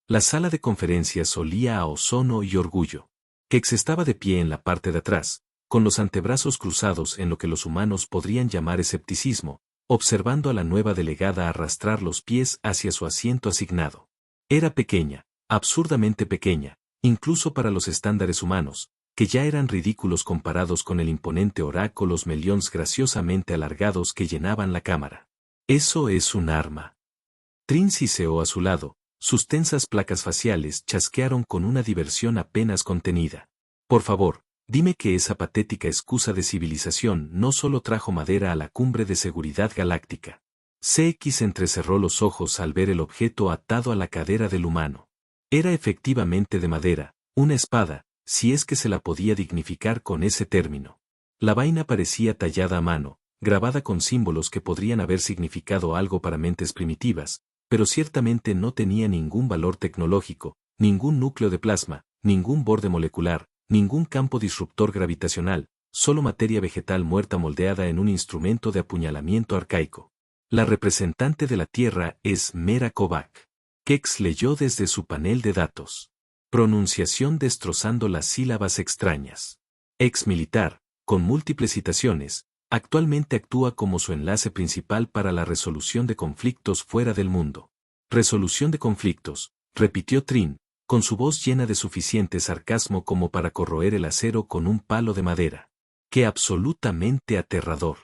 La sala de conferencias olía a ozono y orgullo. Kex estaba de pie en la parte de atrás, con los antebrazos cruzados en lo que los humanos podrían llamar escepticismo, observando a la nueva delegada arrastrar los pies hacia su asiento asignado. Era pequeña, absurdamente pequeña, incluso para los estándares humanos, que ya eran ridículos comparados con el imponente oráculo, los mellions graciosamente alargados que llenaban la cámara. Eso es un arma. Trin siseó a su lado, sus tensas placas faciales chasquearon con una diversión apenas contenida. Por favor, dime que esa patética excusa de civilización no solo trajo madera a la cumbre de seguridad galáctica. CX entrecerró los ojos al ver el objeto atado a la cadera del humano. Era efectivamente de madera, una espada, si es que se la podía dignificar con ese término. La vaina parecía tallada a mano, grabada con símbolos que podrían haber significado algo para mentes primitivas, pero ciertamente no tenía ningún valor tecnológico, ningún núcleo de plasma, ningún borde molecular, ningún campo disruptor gravitacional, solo materia vegetal muerta moldeada en un instrumento de apuñalamiento arcaico. La representante de la Tierra es Mera Kovac. Kex leyó desde su panel de datos. Pronunciación destrozando las sílabas extrañas. Ex militar, con múltiples citaciones, actualmente actúa como su enlace principal para la resolución de conflictos fuera del mundo. Resolución de conflictos, repitió Trin, con su voz llena de suficiente sarcasmo como para corroer el acero con un palo de madera. ¡Qué absolutamente aterrador!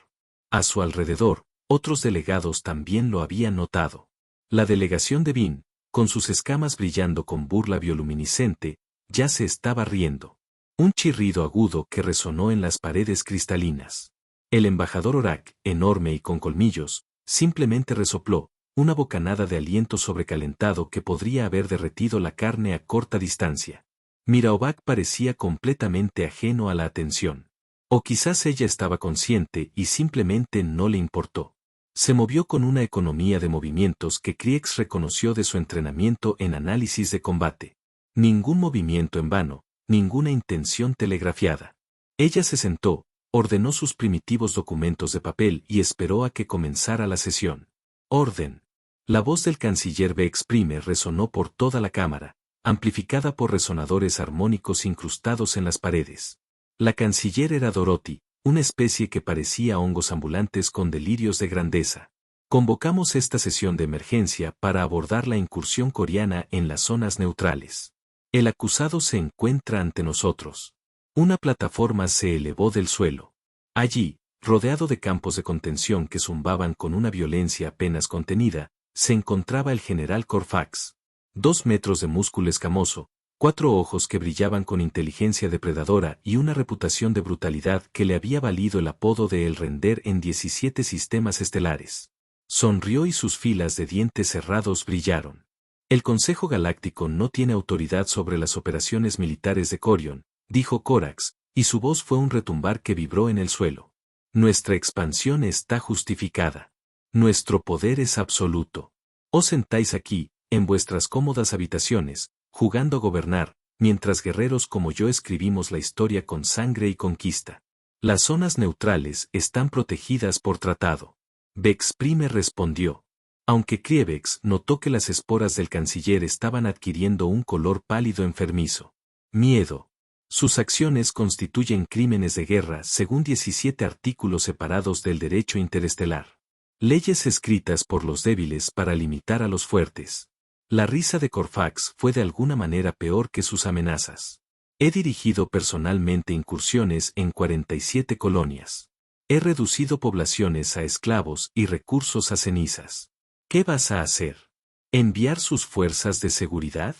A su alrededor, otros delegados también lo habían notado. La delegación de Vin, con sus escamas brillando con burla bioluminiscente, ya se estaba riendo. Un chirrido agudo que resonó en las paredes cristalinas. El embajador Orak, enorme y con colmillos, simplemente resopló, una bocanada de aliento sobrecalentado que podría haber derretido la carne a corta distancia. Miraovac parecía completamente ajeno a la atención. O quizás ella estaba consciente y simplemente no le importó. Se movió con una economía de movimientos que Kriegs reconoció de su entrenamiento en análisis de combate. Ningún movimiento en vano, ninguna intención telegrafiada. Ella se sentó, ordenó sus primitivos documentos de papel y esperó a que comenzara la sesión. Orden. La voz del canciller Beexprime resonó por toda la cámara, amplificada por resonadores armónicos incrustados en las paredes. La canciller era Dorothy, una especie que parecía hongos ambulantes con delirios de grandeza. Convocamos esta sesión de emergencia para abordar la incursión coreana en las zonas neutrales. El acusado se encuentra ante nosotros. Una plataforma se elevó del suelo. Allí, rodeado de campos de contención que zumbaban con una violencia apenas contenida, se encontraba el general Corfax. 2 metros de músculo escamoso, 4 ojos que brillaban con inteligencia depredadora y una reputación de brutalidad que le había valido el apodo de El Render en 17 sistemas estelares. Sonrió y sus filas de dientes cerrados brillaron. El Consejo Galáctico no tiene autoridad sobre las operaciones militares de Corion, dijo Corax, y su voz fue un retumbar que vibró en el suelo. Nuestra expansión está justificada. Nuestro poder es absoluto. Os sentáis aquí, en vuestras cómodas habitaciones, jugando a gobernar, mientras guerreros como yo escribimos la historia con sangre y conquista. Las zonas neutrales están protegidas por tratado. Beexprime respondió. Aunque Krievex notó que las esporas del canciller estaban adquiriendo un color pálido enfermizo. Miedo. Sus acciones constituyen crímenes de guerra según 17 artículos separados del derecho interestelar. Leyes escritas por los débiles para limitar a los fuertes. La risa de Corfax fue de alguna manera peor que sus amenazas. He dirigido personalmente incursiones en 47 colonias. He reducido poblaciones a esclavos y recursos a cenizas. ¿Qué vas a hacer? ¿Enviar sus fuerzas de seguridad?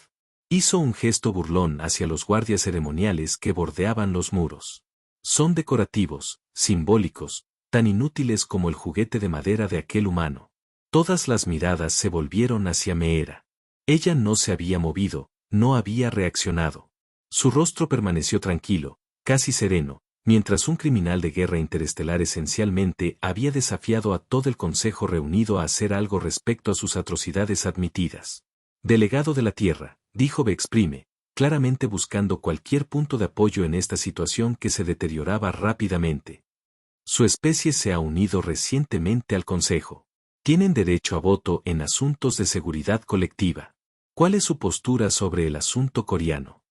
Hizo un gesto burlón hacia los guardias ceremoniales que bordeaban los muros. Son decorativos, simbólicos, tan inútiles como el juguete de madera de aquel humano. Todas las miradas se volvieron hacia Meera. Ella no se había movido, no había reaccionado. Su rostro permaneció tranquilo, casi sereno, mientras un criminal de guerra interestelar esencialmente había desafiado a todo el Consejo reunido a hacer algo respecto a sus atrocidades admitidas. Delegado de la Tierra, dijo Beexprime, claramente buscando cualquier punto de apoyo en esta situación que se deterioraba rápidamente. Su especie se ha unido recientemente al Consejo. Tienen derecho a voto en asuntos de seguridad colectiva. ¿Cuál es su postura sobre el asunto coreano?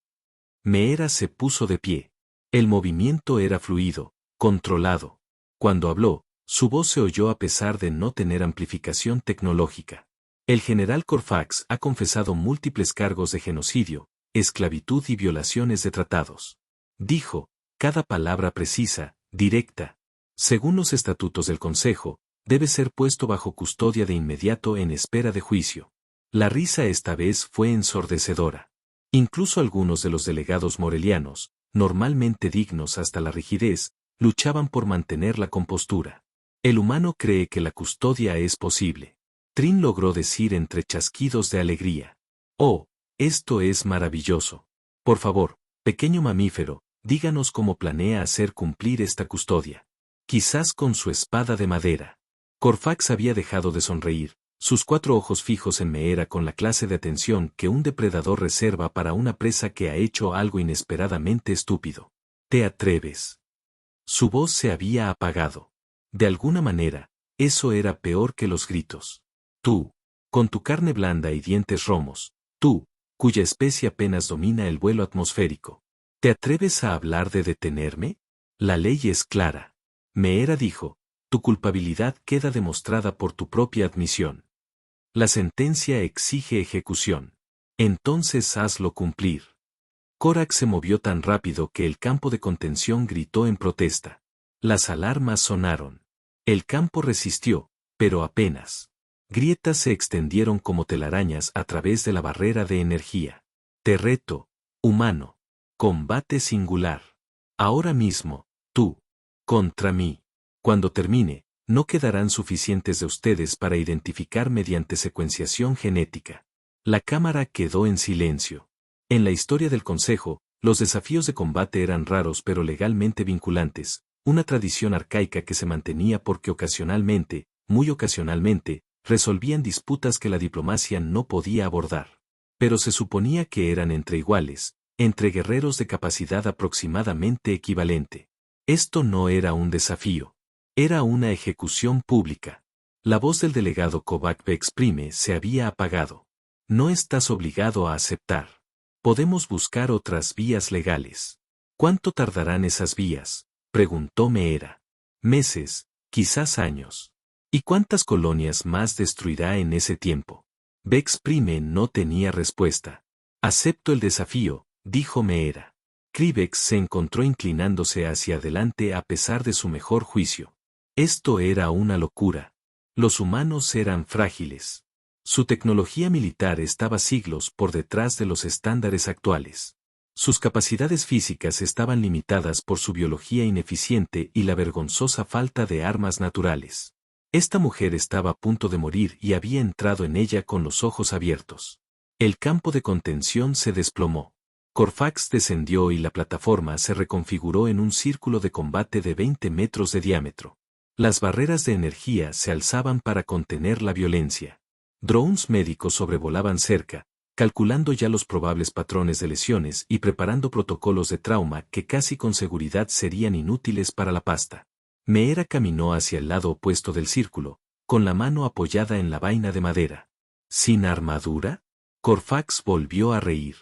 Meera se puso de pie. El movimiento era fluido, controlado. Cuando habló, su voz se oyó a pesar de no tener amplificación tecnológica. El general Corfax ha confesado múltiples cargos de genocidio, esclavitud y violaciones de tratados. Dijo, cada palabra precisa, directa. Según los estatutos del Consejo, debe ser puesto bajo custodia de inmediato en espera de juicio. La risa esta vez fue ensordecedora. Incluso algunos de los delegados morelianos, normalmente dignos hasta la rigidez, luchaban por mantener la compostura. El humano cree que la custodia es posible. Trin logró decir entre chasquidos de alegría. Oh, esto es maravilloso. Por favor, pequeño mamífero, díganos cómo planea hacer cumplir esta custodia. Quizás con su espada de madera. Corfax había dejado de sonreír, sus 4 ojos fijos en Meera con la clase de atención que un depredador reserva para una presa que ha hecho algo inesperadamente estúpido. ¿Te atreves? Su voz se había apagado. De alguna manera, eso era peor que los gritos. Tú, con tu carne blanda y dientes romos, tú, cuya especie apenas domina el vuelo atmosférico. ¿Te atreves a hablar de detenerme? La ley es clara. Meera dijo, tu culpabilidad queda demostrada por tu propia admisión. La sentencia exige ejecución. Entonces hazlo cumplir. Korak se movió tan rápido que el campo de contención gritó en protesta. Las alarmas sonaron. El campo resistió, pero apenas. Grietas se extendieron como telarañas a través de la barrera de energía. Te reto, humano. Combate singular. Ahora mismo, tú. Contra mí. Cuando termine, no quedarán suficientes de ustedes para identificar mediante secuenciación genética. La cámara quedó en silencio. En la historia del Consejo, los desafíos de combate eran raros pero legalmente vinculantes, una tradición arcaica que se mantenía porque ocasionalmente, muy ocasionalmente, resolvían disputas que la diplomacia no podía abordar. Pero se suponía que eran entre iguales, entre guerreros de capacidad aproximadamente equivalente. Esto no era un desafío. Era una ejecución pública. La voz del delegado Kovac exprime se había apagado. No estás obligado a aceptar. Podemos buscar otras vías legales. ¿Cuánto tardarán esas vías? Preguntó Meera. Meses, quizás años. ¿Y cuántas colonias más destruirá en ese tiempo? Bex Prime no tenía respuesta. Acepto el desafío, dijo Meera. Krivex se encontró inclinándose hacia adelante a pesar de su mejor juicio. Esto era una locura. Los humanos eran frágiles. Su tecnología militar estaba siglos por detrás de los estándares actuales. Sus capacidades físicas estaban limitadas por su biología ineficiente y la vergonzosa falta de armas naturales. Esta mujer estaba a punto de morir y había entrado en ella con los ojos abiertos. El campo de contención se desplomó. Corfax descendió y la plataforma se reconfiguró en un círculo de combate de 20 metros de diámetro. Las barreras de energía se alzaban para contener la violencia. Drones médicos sobrevolaban cerca, calculando ya los probables patrones de lesiones y preparando protocolos de trauma que casi con seguridad serían inútiles para la pasta. Meera caminó hacia el lado opuesto del círculo, con la mano apoyada en la vaina de madera. ¿Sin armadura? Corfax volvió a reír.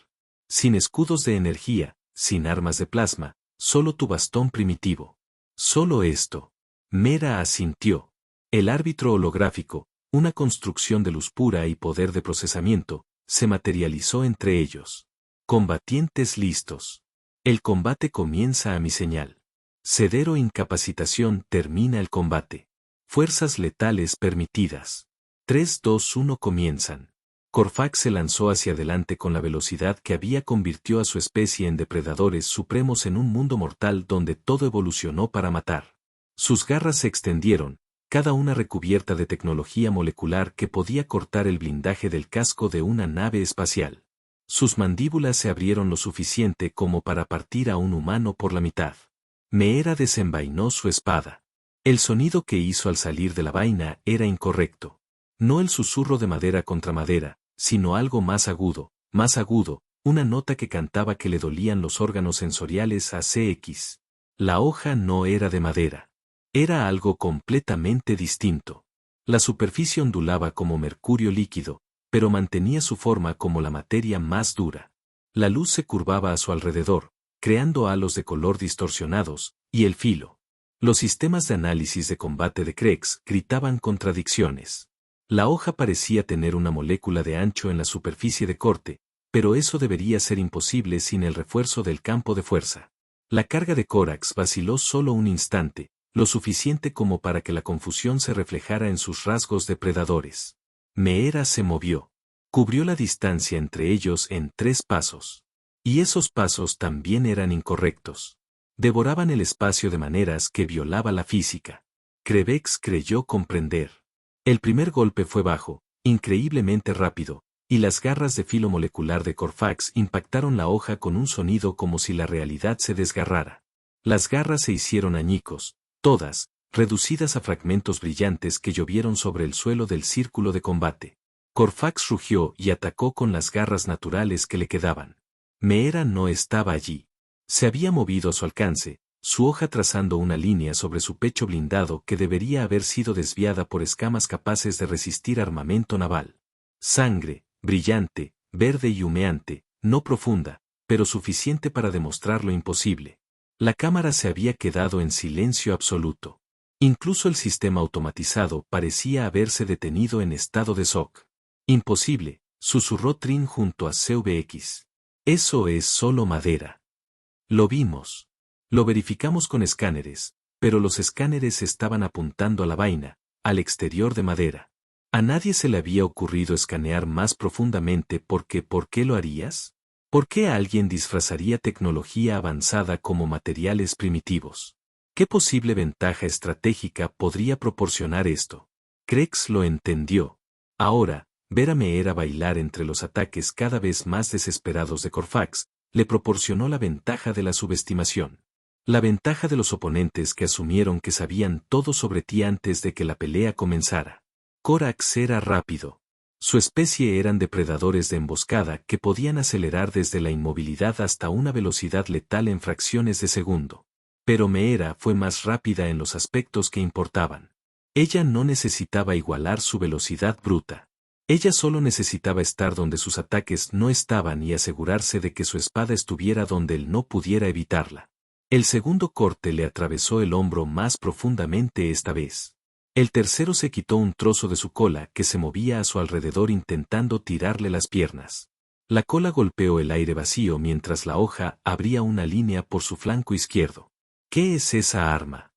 Sin escudos de energía, sin armas de plasma, solo tu bastón primitivo. Solo esto. Meera asintió. El árbitro holográfico, una construcción de luz pura y poder de procesamiento, se materializó entre ellos. Combatientes listos. El combate comienza a mi señal. Ceder o incapacitación termina el combate. Fuerzas letales permitidas. 3, 2, 1 comienzan. Corfax se lanzó hacia adelante con la velocidad que había convirtió a su especie en depredadores supremos en un mundo mortal donde todo evolucionó para matar. Sus garras se extendieron, cada una recubierta de tecnología molecular que podía cortar el blindaje del casco de una nave espacial. Sus mandíbulas se abrieron lo suficiente como para partir a un humano por la mitad. Meera desenvainó su espada. El sonido que hizo al salir de la vaina era incorrecto. No el susurro de madera contra madera, sino algo más agudo, una nota que cantaba que le dolían los órganos sensoriales a CX. La hoja no era de madera. Era algo completamente distinto. La superficie ondulaba como mercurio líquido, pero mantenía su forma como la materia más dura. La luz se curvaba a su alrededor, creando halos de color distorsionados, y el filo. Los sistemas de análisis de combate de Krex gritaban contradicciones. La hoja parecía tener una molécula de ancho en la superficie de corte, pero eso debería ser imposible sin el refuerzo del campo de fuerza. La carga de Corax vaciló solo un instante, lo suficiente como para que la confusión se reflejara en sus rasgos depredadores. Meera se movió. Cubrió la distancia entre ellos en 3 pasos. Y esos pasos también eran incorrectos. Devoraban el espacio de maneras que violaba la física. Krevex creyó comprender. El primer golpe fue bajo, increíblemente rápido, y las garras de filo molecular de Corfax impactaron la hoja con un sonido como si la realidad se desgarrara. Las garras se hicieron añicos, todas, reducidas a fragmentos brillantes que llovieron sobre el suelo del círculo de combate. Corfax rugió y atacó con las garras naturales que le quedaban. Meera no estaba allí. Se había movido a su alcance, su hoja trazando una línea sobre su pecho blindado que debería haber sido desviada por escamas capaces de resistir armamento naval. Sangre, brillante, verde y humeante, no profunda, pero suficiente para demostrar lo imposible. La cámara se había quedado en silencio absoluto. Incluso el sistema automatizado parecía haberse detenido en estado de shock. Imposible, susurró Trin junto a CVX. Eso es solo madera. Lo vimos. Lo verificamos con escáneres, pero los escáneres estaban apuntando a la vaina, al exterior de madera. A nadie se le había ocurrido escanear más profundamente porque ¿por qué lo harías? ¿Por qué alguien disfrazaría tecnología avanzada como materiales primitivos? ¿Qué posible ventaja estratégica podría proporcionar esto? Krex lo entendió. Ahora, ver a Meera bailar entre los ataques cada vez más desesperados de Corfax, le proporcionó la ventaja de la subestimación. La ventaja de los oponentes que asumieron que sabían todo sobre ti antes de que la pelea comenzara. Corax era rápido. Su especie eran depredadores de emboscada que podían acelerar desde la inmovilidad hasta una velocidad letal en fracciones de segundo. Pero Meera fue más rápida en los aspectos que importaban. Ella no necesitaba igualar su velocidad bruta. Ella solo necesitaba estar donde sus ataques no estaban y asegurarse de que su espada estuviera donde él no pudiera evitarla. El segundo corte le atravesó el hombro más profundamente esta vez. El tercero se quitó un trozo de su cola que se movía a su alrededor intentando tirarle las piernas. La cola golpeó el aire vacío mientras la hoja abría una línea por su flanco izquierdo. ¿Qué es esa arma?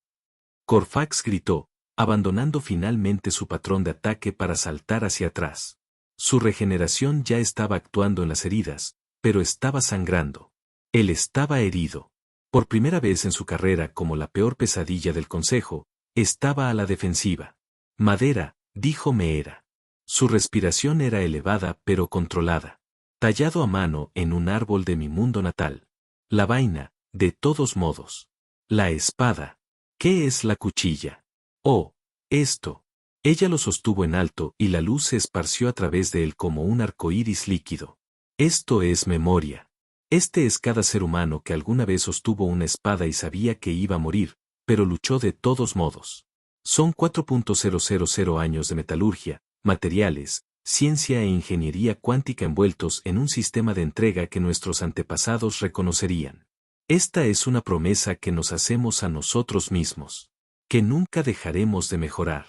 Corfax gritó, abandonando finalmente su patrón de ataque para saltar hacia atrás. Su regeneración ya estaba actuando en las heridas, pero estaba sangrando. Él estaba herido. Por primera vez en su carrera como la peor pesadilla del consejo, estaba a la defensiva. Madera, dijo Meera. Su respiración era elevada pero controlada. Tallado a mano en un árbol de mi mundo natal. La vaina, de todos modos. La espada. ¿Qué es la cuchilla? Oh, esto. Ella lo sostuvo en alto y la luz se esparció a través de él como un arcoíris líquido. Esto es memoria. Este es cada ser humano que alguna vez sostuvo una espada y sabía que iba a morir, pero luchó de todos modos. Son 4.000 años de metalurgia, materiales, ciencia e ingeniería cuántica envueltos en un sistema de entrega que nuestros antepasados reconocerían. Esta es una promesa que nos hacemos a nosotros mismos. Que nunca dejaremos de mejorar.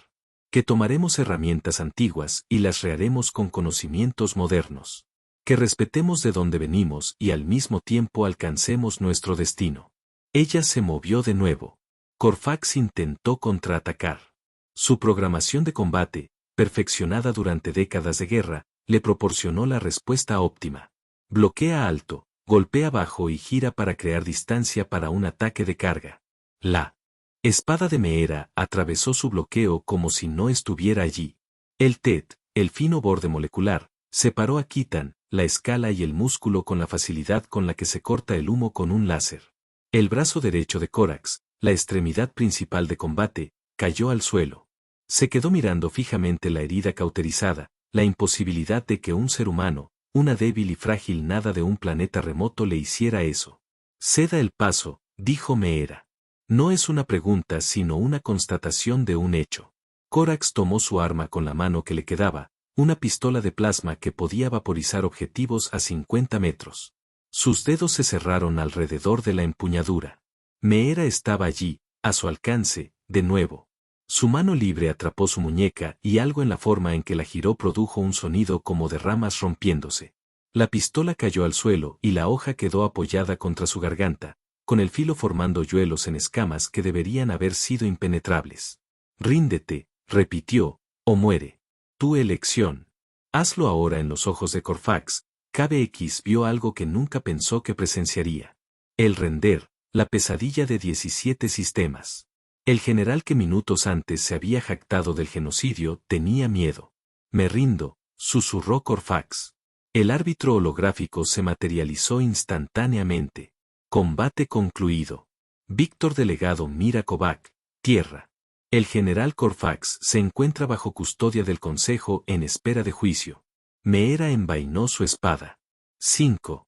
Que tomaremos herramientas antiguas y las reharemos con conocimientos modernos. Que respetemos de dónde venimos y al mismo tiempo alcancemos nuestro destino. Ella se movió de nuevo. Corfax intentó contraatacar. Su programación de combate, perfeccionada durante décadas de guerra, le proporcionó la respuesta óptima. Bloquea alto, golpea bajo y gira para crear distancia para un ataque de carga. La espada de Meera atravesó su bloqueo como si no estuviera allí. El TET, el fino borde molecular, separó a Kitan, la escala y el músculo con la facilidad con la que se corta el humo con un láser. El brazo derecho de Corax, la extremidad principal de combate, cayó al suelo. Se quedó mirando fijamente la herida cauterizada, la imposibilidad de que un ser humano, una débil y frágil nada de un planeta remoto le hiciera eso. Ceda el paso, dijo Meera. No es una pregunta sino una constatación de un hecho. Corax tomó su arma con la mano que le quedaba, una pistola de plasma que podía vaporizar objetivos a 50 metros. Sus dedos se cerraron alrededor de la empuñadura. Meera estaba allí, a su alcance, de nuevo. Su mano libre atrapó su muñeca y algo en la forma en que la giró produjo un sonido como de ramas rompiéndose. La pistola cayó al suelo y la hoja quedó apoyada contra su garganta, con el filo formando hoyuelos en escamas que deberían haber sido impenetrables. «Ríndete», repitió, «o muere. Tu elección. Hazlo ahora». En los ojos de Corfax, KBX vio algo que nunca pensó que presenciaría. El render, la pesadilla de 17 sistemas. El general que minutos antes se había jactado del genocidio tenía miedo. «Me rindo», susurró Corfax. El árbitro holográfico se materializó instantáneamente. Combate concluido. Víctor Delegado Mira Kovac, tierra. El general Corfax se encuentra bajo custodia del Consejo en espera de juicio. Meera envainó su espada. 5.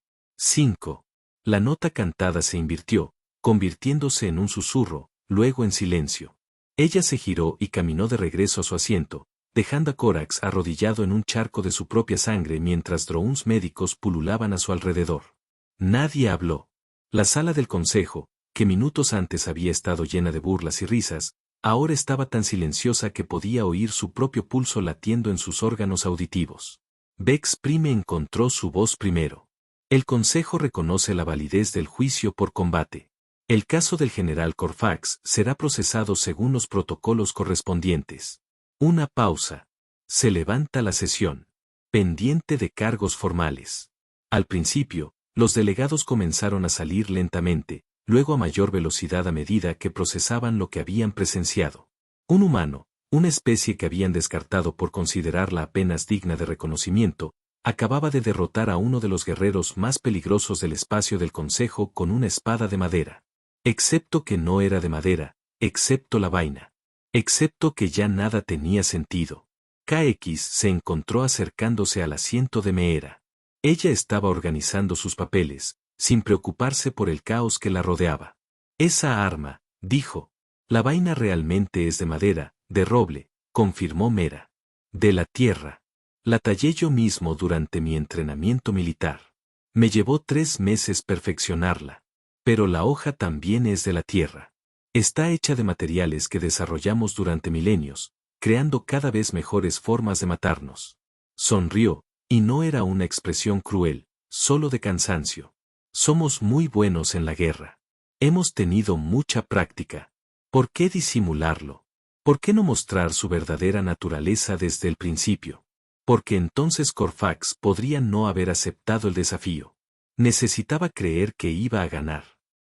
La nota cantada se invirtió, convirtiéndose en un susurro, luego en silencio. Ella se giró y caminó de regreso a su asiento, dejando a Corax arrodillado en un charco de su propia sangre mientras drones médicos pululaban a su alrededor. Nadie habló. La sala del consejo, que minutos antes había estado llena de burlas y risas, ahora estaba tan silenciosa que podía oír su propio pulso latiendo en sus órganos auditivos. Bex Prime encontró su voz primero. El consejo reconoce la validez del juicio por combate. El caso del general Corfax será procesado según los protocolos correspondientes. Una pausa. Se levanta la sesión. Pendiente de cargos formales. Al principio, los delegados comenzaron a salir lentamente, luego a mayor velocidad a medida que procesaban lo que habían presenciado. Un humano, una especie que habían descartado por considerarla apenas digna de reconocimiento, acababa de derrotar a uno de los guerreros más peligrosos del espacio del Consejo con una espada de madera. Excepto que no era de madera, excepto la vaina. Excepto que ya nada tenía sentido. KX se encontró acercándose al asiento de Meera. Ella estaba organizando sus papeles, sin preocuparse por el caos que la rodeaba. Esa arma, dijo. La vaina realmente es de madera, de roble, confirmó Meera. De la tierra. La tallé yo mismo durante mi entrenamiento militar. Me llevó 3 meses perfeccionarla. Pero la hoja también es de la tierra. Está hecha de materiales que desarrollamos durante milenios, creando cada vez mejores formas de matarnos. Sonrió, y no era una expresión cruel, solo de cansancio. Somos muy buenos en la guerra. Hemos tenido mucha práctica. ¿Por qué disimularlo? ¿Por qué no mostrar su verdadera naturaleza desde el principio? Porque entonces Corfax podría no haber aceptado el desafío. Necesitaba creer que iba a ganar.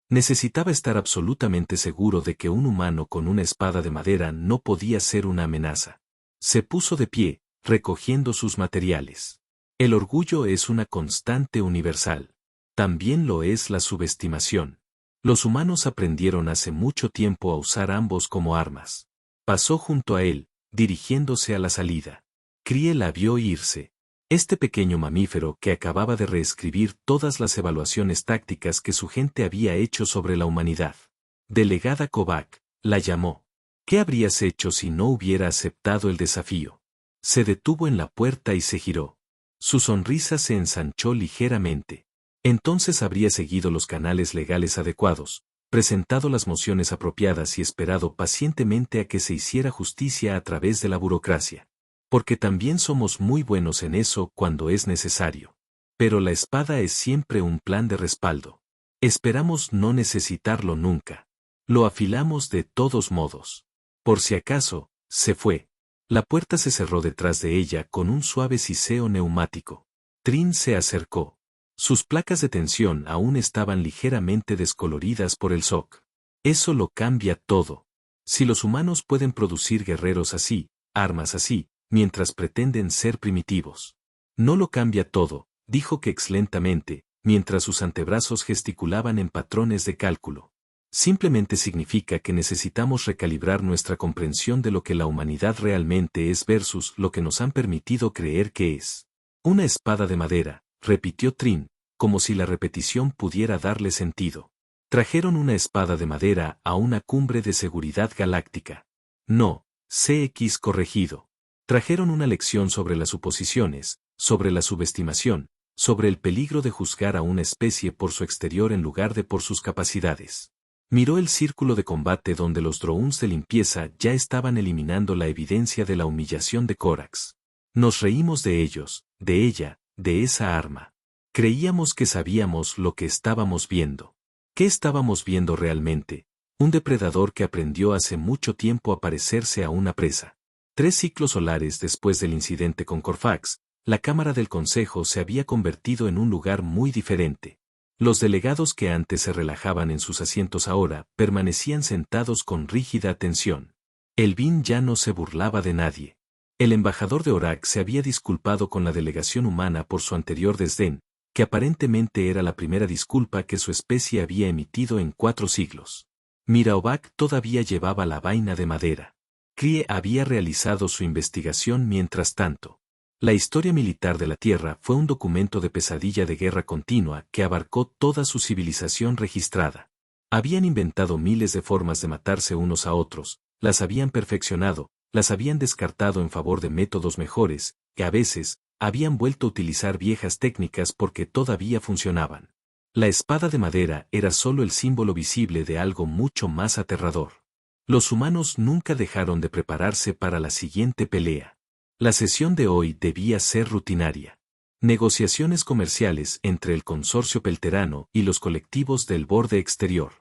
Necesitaba estar absolutamente seguro de que un humano con una espada de madera no podía ser una amenaza. Se puso de pie, recogiendo sus materiales. El orgullo es una constante universal. También lo es la subestimación. Los humanos aprendieron hace mucho tiempo a usar ambos como armas. Pasó junto a él, dirigiéndose a la salida. Crie la vio irse. Este pequeño mamífero que acababa de reescribir todas las evaluaciones tácticas que su gente había hecho sobre la humanidad. Delegada Kovac, la llamó. ¿Qué habrías hecho si no hubiera aceptado el desafío? Se detuvo en la puerta y se giró. Su sonrisa se ensanchó ligeramente. Entonces habría seguido los canales legales adecuados, presentado las mociones apropiadas y esperado pacientemente a que se hiciera justicia a través de la burocracia. Porque también somos muy buenos en eso cuando es necesario. Pero la espada es siempre un plan de respaldo. Esperamos no necesitarlo nunca. Lo afilamos de todos modos. Por si acaso, se fue. La puerta se cerró detrás de ella con un suave siseo neumático. Trin se acercó. Sus placas de tensión aún estaban ligeramente descoloridas por el shock. Eso lo cambia todo. Si los humanos pueden producir guerreros así, armas así, mientras pretenden ser primitivos. No lo cambia todo, dijo Kex lentamente, mientras sus antebrazos gesticulaban en patrones de cálculo. Simplemente significa que necesitamos recalibrar nuestra comprensión de lo que la humanidad realmente es versus lo que nos han permitido creer que es. Una espada de madera, repitió Trin, como si la repetición pudiera darle sentido. Trajeron una espada de madera a una cumbre de seguridad galáctica. No, CX corregido. Trajeron una lección sobre las suposiciones, sobre la subestimación, sobre el peligro de juzgar a una especie por su exterior en lugar de por sus capacidades. Miró el círculo de combate donde los drones de limpieza ya estaban eliminando la evidencia de la humillación de Corax. Nos reímos de ellos, de ella, de esa arma. Creíamos que sabíamos lo que estábamos viendo. ¿Qué estábamos viendo realmente? Un depredador que aprendió hace mucho tiempo a parecerse a una presa. 3 ciclos solares después del incidente con Corfax, la Cámara del Consejo se había convertido en un lugar muy diferente. Los delegados que antes se relajaban en sus asientos ahora permanecían sentados con rígida atención. El BIN ya no se burlaba de nadie. El embajador de Orak se había disculpado con la delegación humana por su anterior desdén, que aparentemente era la primera disculpa que su especie había emitido en 4 siglos. Miraovac todavía llevaba la vaina de madera. Crie había realizado su investigación mientras tanto. La historia militar de la Tierra fue un documento de pesadilla de guerra continua que abarcó toda su civilización registrada. Habían inventado miles de formas de matarse unos a otros, las habían perfeccionado, las habían descartado en favor de métodos mejores, que a veces, habían vuelto a utilizar viejas técnicas porque todavía funcionaban. La espada de madera era solo el símbolo visible de algo mucho más aterrador. Los humanos nunca dejaron de prepararse para la siguiente pelea. La sesión de hoy debía ser rutinaria. Negociaciones comerciales entre el consorcio pelterano y los colectivos del borde exterior.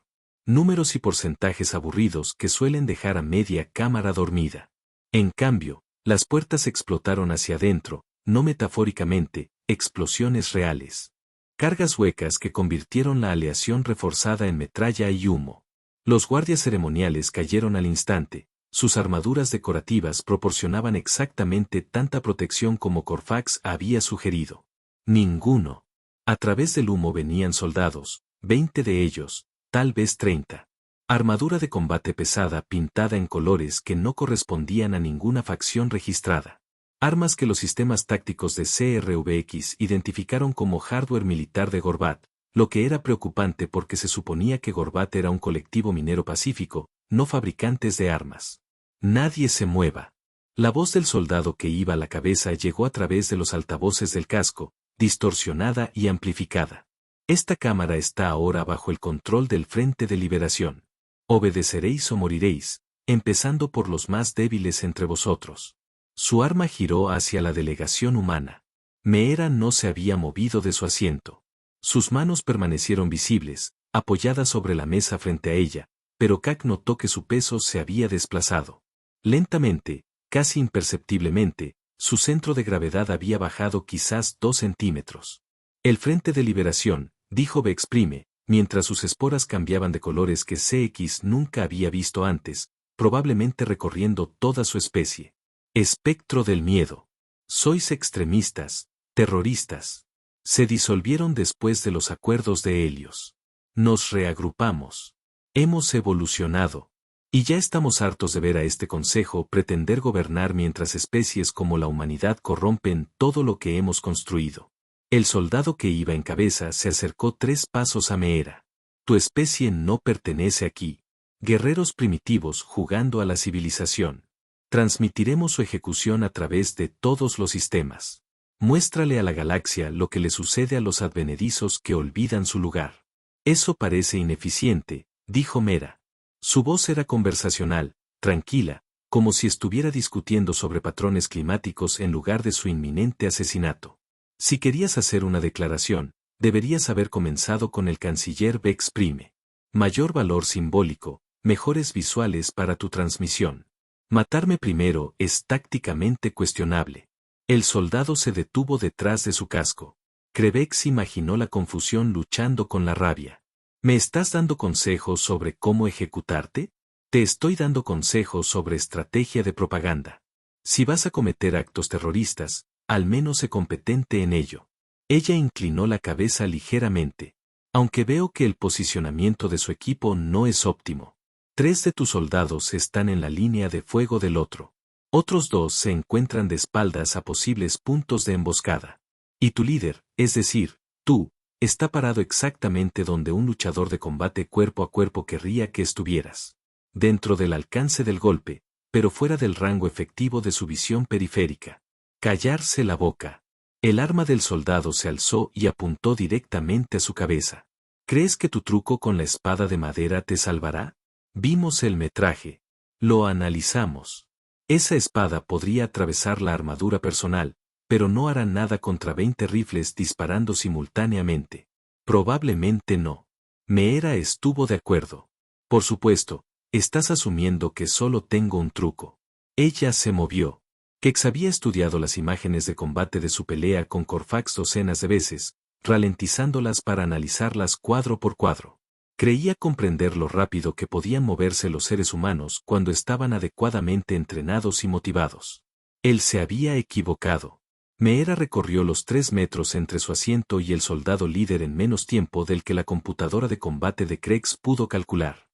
Números y porcentajes aburridos que suelen dejar a media cámara dormida. En cambio, las puertas explotaron hacia adentro, no metafóricamente, explosiones reales. Cargas huecas que convirtieron la aleación reforzada en metralla y humo. Los guardias ceremoniales cayeron al instante. Sus armaduras decorativas proporcionaban exactamente tanta protección como Corfax había sugerido. Ninguno. A través del humo venían soldados, 20 de ellos, tal vez 30. Armadura de combate pesada pintada en colores que no correspondían a ninguna facción registrada. Armas que los sistemas tácticos de CRVX identificaron como hardware militar de Gorbat, lo que era preocupante porque se suponía que Gorbat era un colectivo minero pacífico, no fabricantes de armas. Nadie se mueva. La voz del soldado que iba a la cabeza llegó a través de los altavoces del casco, distorsionada y amplificada. Esta cámara está ahora bajo el control del Frente de Liberación. Obedeceréis o moriréis, empezando por los más débiles entre vosotros. Su arma giró hacia la delegación humana. Meera no se había movido de su asiento. Sus manos permanecieron visibles, apoyadas sobre la mesa frente a ella, pero Kak notó que su peso se había desplazado. Lentamente, casi imperceptiblemente, su centro de gravedad había bajado quizás 2 centímetros. El Frente de Liberación, dijo Bexprime, mientras sus esporas cambiaban de colores que CX nunca había visto antes, probablemente recorriendo toda su especie. Espectro del miedo. Sois extremistas, terroristas. Se disolvieron después de los acuerdos de Helios. Nos reagrupamos. Hemos evolucionado. Y ya estamos hartos de ver a este consejo pretender gobernar mientras especies como la humanidad corrompen todo lo que hemos construido. El soldado que iba en cabeza se acercó 3 pasos a Meera. Tu especie no pertenece aquí. Guerreros primitivos jugando a la civilización. Transmitiremos su ejecución a través de todos los sistemas. Muéstrale a la galaxia lo que le sucede a los advenedizos que olvidan su lugar. Eso parece ineficiente, dijo Meera. Su voz era conversacional, tranquila, como si estuviera discutiendo sobre patrones climáticos en lugar de su inminente asesinato. Si querías hacer una declaración, deberías haber comenzado con el canciller Bexprime. Mayor valor simbólico, mejores visuales para tu transmisión. Matarme primero es tácticamente cuestionable. El soldado se detuvo detrás de su casco. Krebex imaginó la confusión luchando con la rabia. ¿Me estás dando consejos sobre cómo ejecutarte? Te estoy dando consejos sobre estrategia de propaganda. Si vas a cometer actos terroristas, al menos sé competente en ello. Ella inclinó la cabeza ligeramente. Aunque veo que el posicionamiento de su equipo no es óptimo. 3 de tus soldados están en la línea de fuego del otro. Otros 2 se encuentran de espaldas a posibles puntos de emboscada. Y tu líder, es decir, tú, está parado exactamente donde un luchador de combate cuerpo a cuerpo querría que estuvieras. Dentro del alcance del golpe, pero fuera del rango efectivo de su visión periférica. Callarse la boca. El arma del soldado se alzó y apuntó directamente a su cabeza. ¿Crees que tu truco con la espada de madera te salvará? Vimos el metraje. Lo analizamos. Esa espada podría atravesar la armadura personal, pero no hará nada contra 20 rifles disparando simultáneamente. Probablemente no. Meera estuvo de acuerdo. Por supuesto, estás asumiendo que solo tengo un truco. Ella se movió. Kex había estudiado las imágenes de combate de su pelea con Corfax docenas de veces, ralentizándolas para analizarlas cuadro por cuadro. Creía comprender lo rápido que podían moverse los seres humanos cuando estaban adecuadamente entrenados y motivados. Él se había equivocado. Meera recorrió los 3 metros entre su asiento y el soldado líder en menos tiempo del que la computadora de combate de Krex pudo calcular.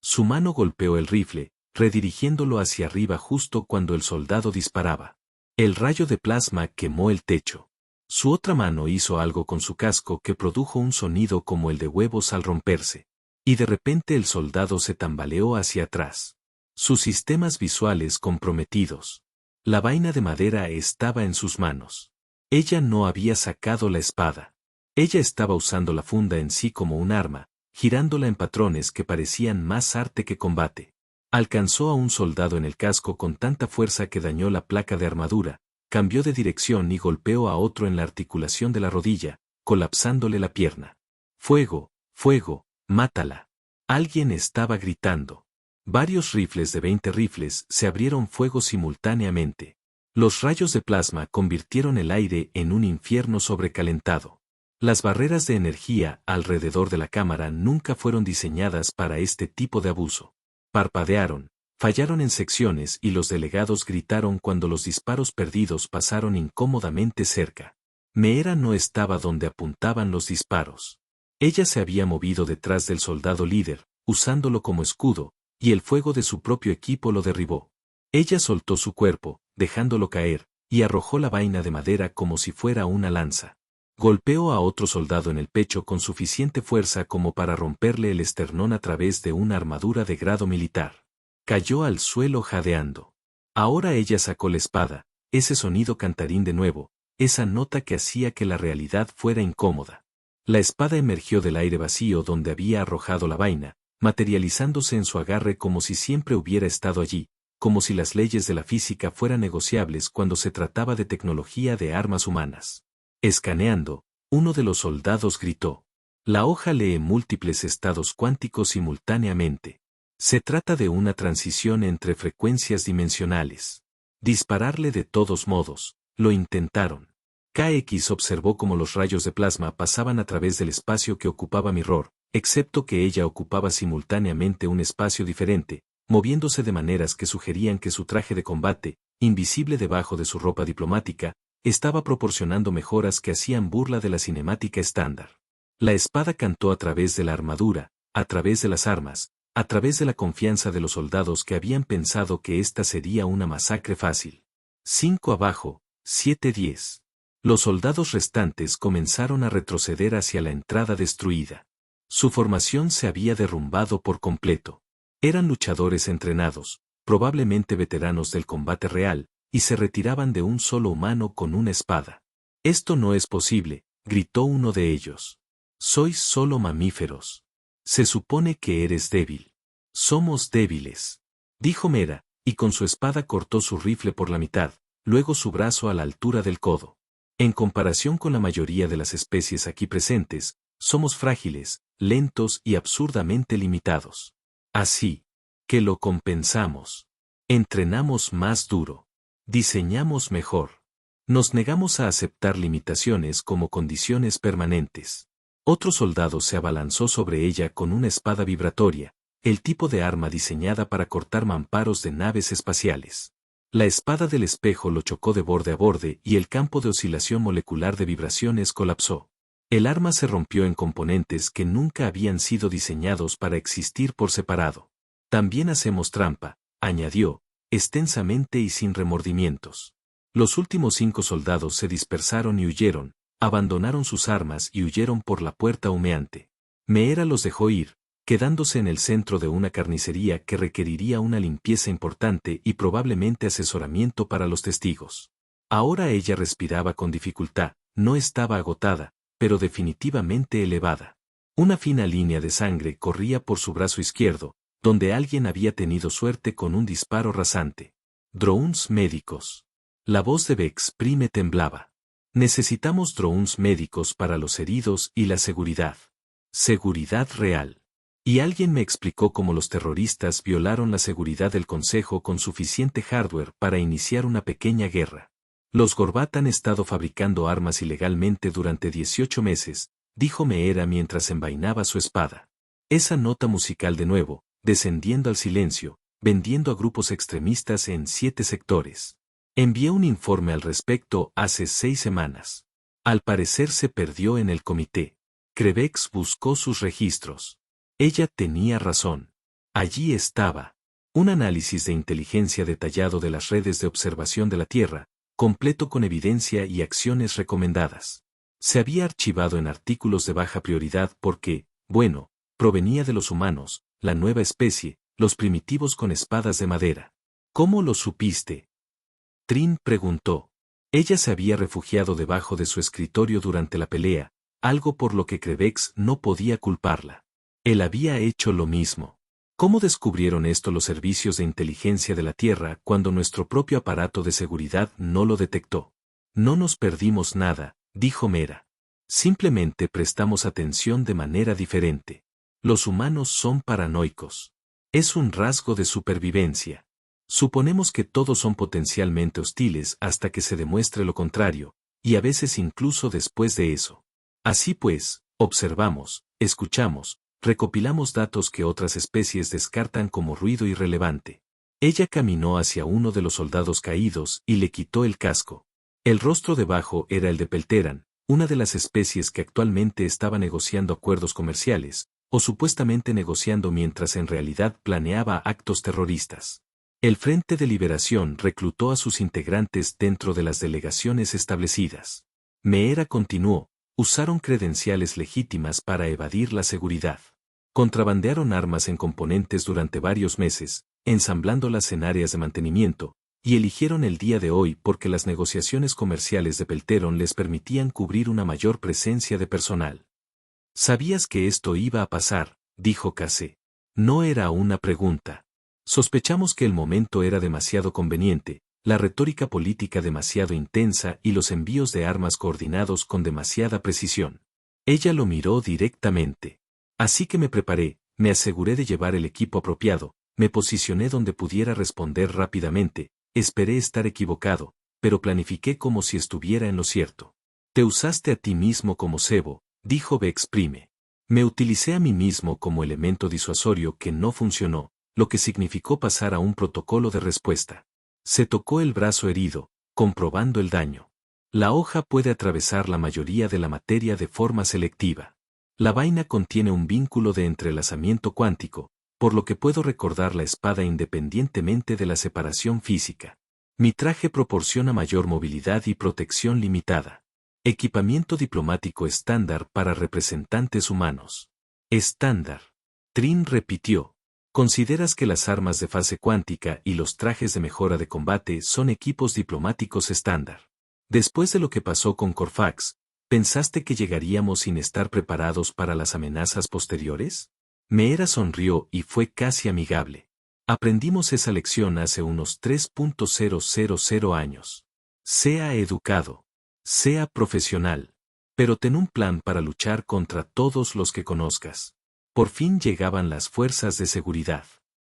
Su mano golpeó el rifle, redirigiéndolo hacia arriba justo cuando el soldado disparaba. El rayo de plasma quemó el techo. Su otra mano hizo algo con su casco que produjo un sonido como el de huevos al romperse. Y de repente el soldado se tambaleó hacia atrás. Sus sistemas visuales comprometidos. La vaina de madera estaba en sus manos. Ella no había sacado la espada. Ella estaba usando la funda en sí como un arma, girándola en patrones que parecían más arte que combate. Alcanzó a un soldado en el casco con tanta fuerza que dañó la placa de armadura, cambió de dirección y golpeó a otro en la articulación de la rodilla, colapsándole la pierna. ¡Fuego! ¡Fuego! ¡Mátala! Alguien estaba gritando. Varios rifles de 20 rifles se abrieron fuego simultáneamente. Los rayos de plasma convirtieron el aire en un infierno sobrecalentado. Las barreras de energía alrededor de la cámara nunca fueron diseñadas para este tipo de abuso. Parpadearon, fallaron en secciones y los delegados gritaron cuando los disparos perdidos pasaron incómodamente cerca. Meera no estaba donde apuntaban los disparos. Ella se había movido detrás del soldado líder, usándolo como escudo, y el fuego de su propio equipo lo derribó. Ella soltó su cuerpo, dejándolo caer, y arrojó la vaina de madera como si fuera una lanza. Golpeó a otro soldado en el pecho con suficiente fuerza como para romperle el esternón a través de una armadura de grado militar. Cayó al suelo jadeando. Ahora ella sacó la espada, ese sonido cantarín de nuevo, esa nota que hacía que la realidad fuera incómoda. La espada emergió del aire vacío donde había arrojado la vaina, materializándose en su agarre como si siempre hubiera estado allí, como si las leyes de la física fueran negociables cuando se trataba de tecnología de armas humanas. Escaneando, uno de los soldados gritó. La hoja lee múltiples estados cuánticos simultáneamente. Se trata de una transición entre frecuencias dimensionales. Dispararle de todos modos, lo intentaron. KX observó cómo los rayos de plasma pasaban a través del espacio que ocupaba Mirror, excepto que ella ocupaba simultáneamente un espacio diferente, moviéndose de maneras que sugerían que su traje de combate, invisible debajo de su ropa diplomática, estaba proporcionando mejoras que hacían burla de la cinemática estándar. La espada cantó a través de la armadura, a través de las armas, a través de la confianza de los soldados que habían pensado que esta sería una masacre fácil. 5 abajo, 7-10. Los soldados restantes comenzaron a retroceder hacia la entrada destruida. Su formación se había derrumbado por completo. Eran luchadores entrenados, probablemente veteranos del combate real, y se retiraban de un solo humano con una espada. Esto no es posible, gritó uno de ellos. Sois solo mamíferos. Se supone que eres débil. Somos débiles, dijo Meera, y con su espada cortó su rifle por la mitad, luego su brazo a la altura del codo. En comparación con la mayoría de las especies aquí presentes, somos frágiles, lentos y absurdamente limitados. Así que lo compensamos. Entrenamos más duro. Diseñamos mejor. Nos negamos a aceptar limitaciones como condiciones permanentes. Otro soldado se abalanzó sobre ella con una espada vibratoria, el tipo de arma diseñada para cortar mamparos de naves espaciales. La espada del espejo lo chocó de borde a borde y el campo de oscilación molecular de vibraciones colapsó. El arma se rompió en componentes que nunca habían sido diseñados para existir por separado. También hacemos trampa, añadió, extensamente y sin remordimientos. Los últimos 5 soldados se dispersaron y huyeron, abandonaron sus armas y huyeron por la puerta humeante. Meera los dejó ir, quedándose en el centro de una carnicería que requeriría una limpieza importante y probablemente asesoramiento para los testigos. Ahora ella respiraba con dificultad, no estaba agotada, pero definitivamente elevada. Una fina línea de sangre corría por su brazo izquierdo, donde alguien había tenido suerte con un disparo rasante. Drones médicos. La voz de Bex Prime temblaba. Necesitamos drones médicos para los heridos y la seguridad. Seguridad real. Y alguien me explicó cómo los terroristas violaron la seguridad del Consejo con suficiente hardware para iniciar una pequeña guerra. Los Gorbat han estado fabricando armas ilegalmente durante 18 meses, dijo Meera mientras envainaba su espada. Esa nota musical de nuevo, descendiendo al silencio, vendiendo a grupos extremistas en 7 sectores. Envié un informe al respecto hace 6 semanas. Al parecer se perdió en el comité. Krebex buscó sus registros. Ella tenía razón. Allí estaba. Un análisis de inteligencia detallado de las redes de observación de la Tierra, completo con evidencia y acciones recomendadas. Se había archivado en artículos de baja prioridad porque, bueno, provenía de los humanos, la nueva especie, los primitivos con espadas de madera. ¿Cómo lo supiste? Trin preguntó. Ella se había refugiado debajo de su escritorio durante la pelea, algo por lo que Krebex no podía culparla. Él había hecho lo mismo. ¿Cómo descubrieron esto los servicios de inteligencia de la Tierra cuando nuestro propio aparato de seguridad no lo detectó? No nos perdimos nada, dijo Meera. Simplemente prestamos atención de manera diferente. Los humanos son paranoicos. Es un rasgo de supervivencia. Suponemos que todos son potencialmente hostiles hasta que se demuestre lo contrario, y a veces incluso después de eso. Así pues, observamos, escuchamos, recopilamos datos que otras especies descartan como ruido irrelevante. Ella caminó hacia uno de los soldados caídos y le quitó el casco. El rostro debajo era el de Pelteran, una de las especies que actualmente estaba negociando acuerdos comerciales, o supuestamente negociando mientras en realidad planeaba actos terroristas. El Frente de Liberación reclutó a sus integrantes dentro de las delegaciones establecidas. Meera continuó, usaron credenciales legítimas para evadir la seguridad. Contrabandearon armas en componentes durante varios meses, ensamblándolas en áreas de mantenimiento, y eligieron el día de hoy porque las negociaciones comerciales de Pelteron les permitían cubrir una mayor presencia de personal. ¿Sabías que esto iba a pasar?, dijo Case. No era una pregunta. Sospechamos que el momento era demasiado conveniente, la retórica política demasiado intensa y los envíos de armas coordinados con demasiada precisión. Ella lo miró directamente. Así que me preparé, me aseguré de llevar el equipo apropiado, me posicioné donde pudiera responder rápidamente, esperé estar equivocado, pero planifiqué como si estuviera en lo cierto. Te usaste a ti mismo como cebo, dijo Bex Prime. Me utilicé a mí mismo como elemento disuasorio que no funcionó, lo que significó pasar a un protocolo de respuesta. Se tocó el brazo herido, comprobando el daño. La hoja puede atravesar la mayoría de la materia de forma selectiva. La vaina contiene un vínculo de entrelazamiento cuántico, por lo que puedo recordar la espada independientemente de la separación física. Mi traje proporciona mayor movilidad y protección limitada. Equipamiento diplomático estándar para representantes humanos. Estándar. Trin repitió. ¿Consideras que las armas de fase cuántica y los trajes de mejora de combate son equipos diplomáticos estándar? Después de lo que pasó con Corfax, ¿pensaste que llegaríamos sin estar preparados para las amenazas posteriores? Meera sonrió y fue casi amigable. Aprendimos esa lección hace unos 3.000 años. Sea educado. Sea profesional. Pero ten un plan para luchar contra todos los que conozcas. Por fin llegaban las fuerzas de seguridad.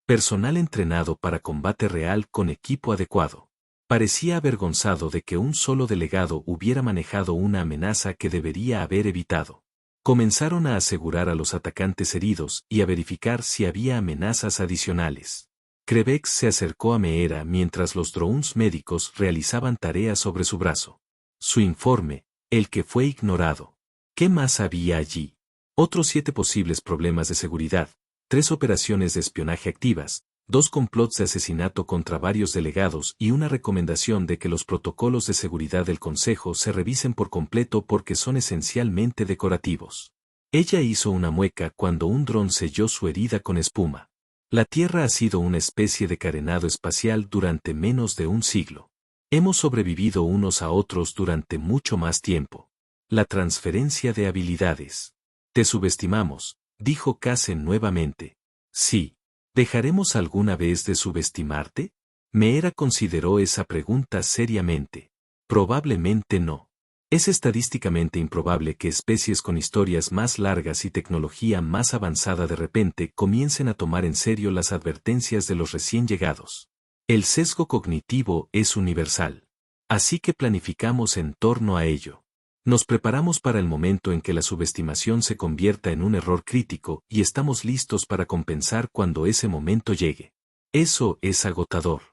Personal entrenado para combate real con equipo adecuado. Parecía avergonzado de que un solo delegado hubiera manejado una amenaza que debería haber evitado. Comenzaron a asegurar a los atacantes heridos y a verificar si había amenazas adicionales. Krebex se acercó a Meera mientras los drones médicos realizaban tareas sobre su brazo. Su informe, el que fue ignorado. ¿Qué más había allí? Otros 7 posibles problemas de seguridad, 3 operaciones de espionaje activas, 2 complots de asesinato contra varios delegados y una recomendación de que los protocolos de seguridad del Consejo se revisen por completo porque son esencialmente decorativos. Ella hizo una mueca cuando un dron selló su herida con espuma. La Tierra ha sido una especie de carenado espacial durante menos de un siglo. Hemos sobrevivido unos a otros durante mucho más tiempo. La transferencia de habilidades. Te subestimamos, dijo Kazen nuevamente. Sí. ¿Dejaremos alguna vez de subestimarte? Meera consideró esa pregunta seriamente. Probablemente no. Es estadísticamente improbable que especies con historias más largas y tecnología más avanzada de repente comiencen a tomar en serio las advertencias de los recién llegados. El sesgo cognitivo es universal. Así que planificamos en torno a ello. Nos preparamos para el momento en que la subestimación se convierta en un error crítico y estamos listos para compensar cuando ese momento llegue. Eso es agotador.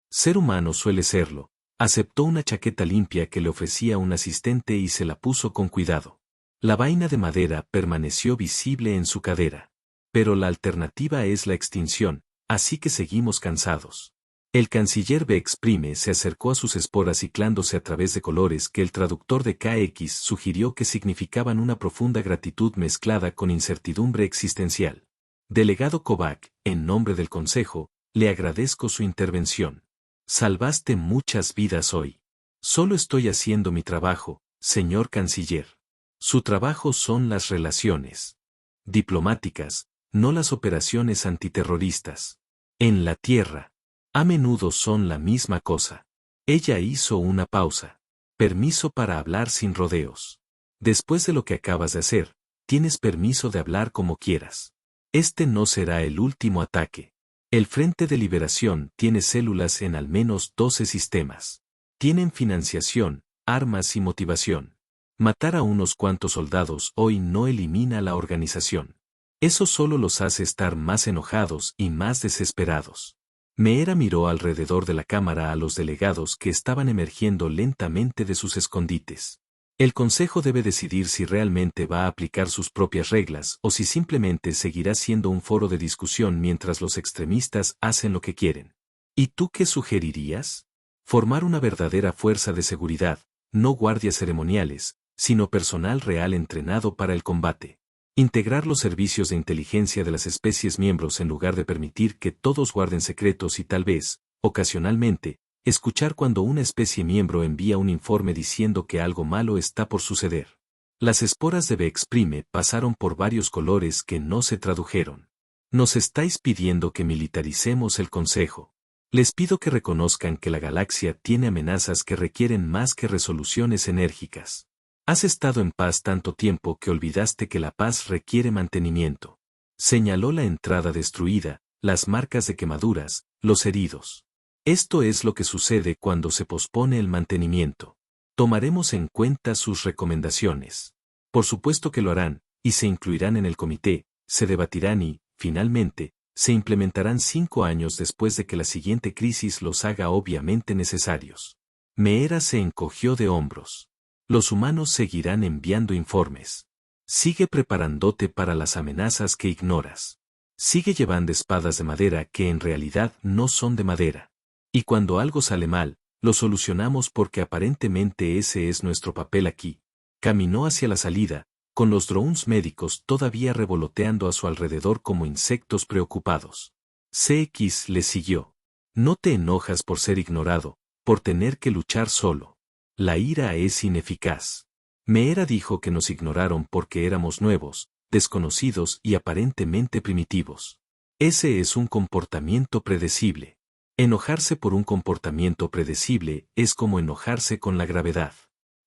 Ser humano suele serlo. Aceptó una chaqueta limpia que le ofrecía un asistente y se la puso con cuidado. La vaina de madera permaneció visible en su cadera. Pero la alternativa es la extinción, así que seguimos cansados. El canciller Vex Prime se acercó a sus esporas ciclándose a través de colores que el traductor de KX sugirió que significaban una profunda gratitud mezclada con incertidumbre existencial. Delegado Kovac, en nombre del Consejo, le agradezco su intervención. Salvaste muchas vidas hoy. Solo estoy haciendo mi trabajo, señor canciller. Su trabajo son las relaciones diplomáticas, no las operaciones antiterroristas. En la Tierra, a menudo son la misma cosa. Ella hizo una pausa. Permiso para hablar sin rodeos. Después de lo que acabas de hacer, tienes permiso de hablar como quieras. Este no será el último ataque. El Frente de Liberación tiene células en al menos 12 sistemas. Tienen financiación, armas y motivación. Matar a unos cuantos soldados hoy no elimina la organización. Eso solo los hace estar más enojados y más desesperados. Meera miró alrededor de la cámara a los delegados que estaban emergiendo lentamente de sus escondites. El Consejo debe decidir si realmente va a aplicar sus propias reglas o si simplemente seguirá siendo un foro de discusión mientras los extremistas hacen lo que quieren. ¿Y tú qué sugerirías? Formar una verdadera fuerza de seguridad, no guardias ceremoniales, sino personal real entrenado para el combate. Integrar los servicios de inteligencia de las especies miembros en lugar de permitir que todos guarden secretos y tal vez, ocasionalmente, escuchar cuando una especie miembro envía un informe diciendo que algo malo está por suceder. Las esporas de Vex Prime pasaron por varios colores que no se tradujeron. Nos estáis pidiendo que militaricemos el Consejo. Les pido que reconozcan que la galaxia tiene amenazas que requieren más que resoluciones enérgicas. Has estado en paz tanto tiempo que olvidaste que la paz requiere mantenimiento. Señaló la entrada destruida, las marcas de quemaduras, los heridos. Esto es lo que sucede cuando se pospone el mantenimiento. Tomaremos en cuenta sus recomendaciones. Por supuesto que lo harán, y se incluirán en el comité, se debatirán y, finalmente, se implementarán 5 años después de que la siguiente crisis los haga obviamente necesarios. Meera se encogió de hombros. Los humanos seguirán enviando informes. Sigue preparándote para las amenazas que ignoras. Sigue llevando espadas de madera que en realidad no son de madera. Y cuando algo sale mal, lo solucionamos porque aparentemente ese es nuestro papel aquí. Caminó hacia la salida, con los drones médicos todavía revoloteando a su alrededor como insectos preocupados. CX le siguió. No te enojas por ser ignorado, por tener que luchar solo. La ira es ineficaz. Meera dijo que nos ignoraron porque éramos nuevos, desconocidos y aparentemente primitivos. Ese es un comportamiento predecible. Enojarse por un comportamiento predecible es como enojarse con la gravedad.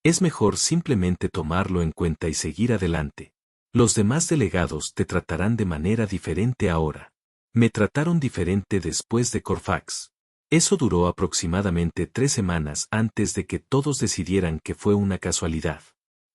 Es mejor simplemente tomarlo en cuenta y seguir adelante. Los demás delegados te tratarán de manera diferente ahora. Me trataron diferente después de Corfax. Eso duró aproximadamente 3 semanas antes de que todos decidieran que fue una casualidad.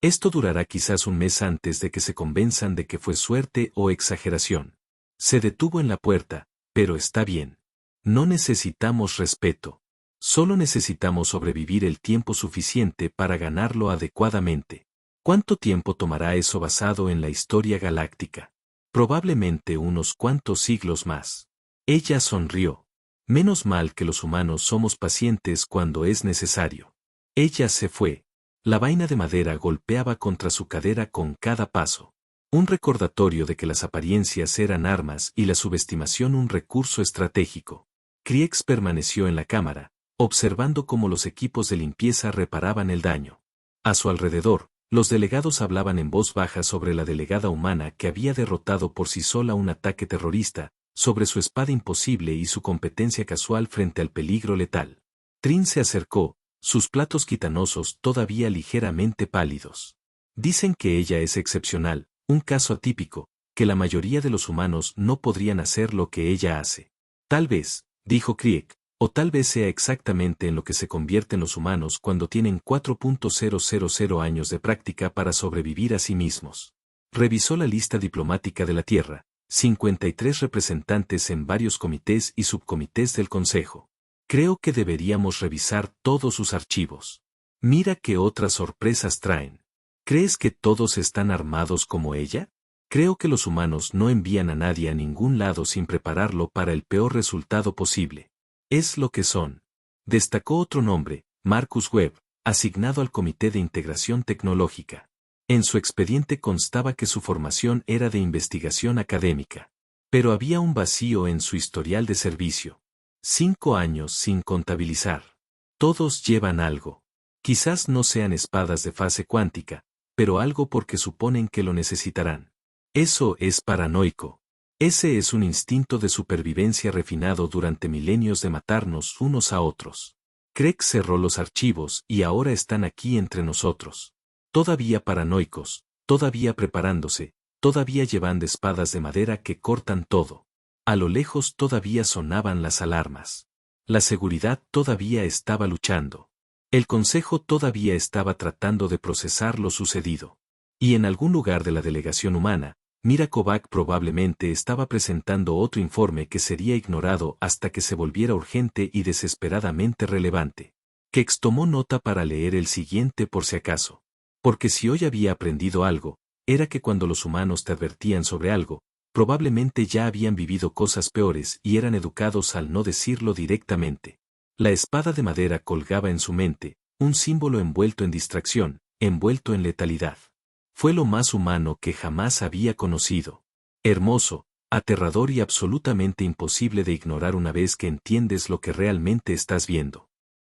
Esto durará quizás un mes antes de que se convenzan de que fue suerte o exageración. Se detuvo en la puerta, pero está bien. No necesitamos respeto. Solo necesitamos sobrevivir el tiempo suficiente para ganarlo adecuadamente. ¿Cuánto tiempo tomará eso basado en la historia galáctica? Probablemente unos cuantos siglos más. Ella sonrió. Menos mal que los humanos somos pacientes cuando es necesario. Ella se fue. La vaina de madera golpeaba contra su cadera con cada paso. Un recordatorio de que las apariencias eran armas y la subestimación un recurso estratégico. Kriegs permaneció en la cámara, observando cómo los equipos de limpieza reparaban el daño. A su alrededor, los delegados hablaban en voz baja sobre la delegada humana que había derrotado por sí sola un ataque terrorista, sobre su espada imposible y su competencia casual frente al peligro letal. Trin se acercó, sus platos quitanosos todavía ligeramente pálidos. Dicen que ella es excepcional, un caso atípico, que la mayoría de los humanos no podrían hacer lo que ella hace. Tal vez, dijo Krieg, o tal vez sea exactamente en lo que se convierten los humanos cuando tienen 4.000 años de práctica para sobrevivir a sí mismos. Revisó la lista diplomática de la Tierra, 53 representantes en varios comités y subcomités del Consejo. Creo que deberíamos revisar todos sus archivos. Mira qué otras sorpresas traen. ¿Crees que todos están armados como ella? Creo que los humanos no envían a nadie a ningún lado sin prepararlo para el peor resultado posible. Es lo que son. Destacó otro nombre, Marcus Webb, asignado al Comité de Integración Tecnológica. En su expediente constaba que su formación era de investigación académica. Pero había un vacío en su historial de servicio. 5 años sin contabilizar. Todos llevan algo. Quizás no sean espadas de fase cuántica, pero algo porque suponen que lo necesitarán. Eso es paranoico. Ese es un instinto de supervivencia refinado durante milenios de matarnos unos a otros. Craig cerró los archivos y ahora están aquí entre nosotros. Todavía paranoicos, todavía preparándose, todavía llevando espadas de madera que cortan todo. A lo lejos todavía sonaban las alarmas. La seguridad todavía estaba luchando. El Consejo todavía estaba tratando de procesar lo sucedido. Y en algún lugar de la delegación humana, Mira Kovac probablemente estaba presentando otro informe que sería ignorado hasta que se volviera urgente y desesperadamente relevante. Kex tomó nota para leer el siguiente por si acaso. Porque si hoy había aprendido algo, era que cuando los humanos te advertían sobre algo, probablemente ya habían vivido cosas peores y eran educados al no decirlo directamente. La espada de madera colgaba en su mente, un símbolo envuelto en distracción, envuelto en letalidad. Fue lo más humano que jamás había conocido. Hermoso, aterrador y absolutamente imposible de ignorar una vez que entiendes lo que realmente estás viendo.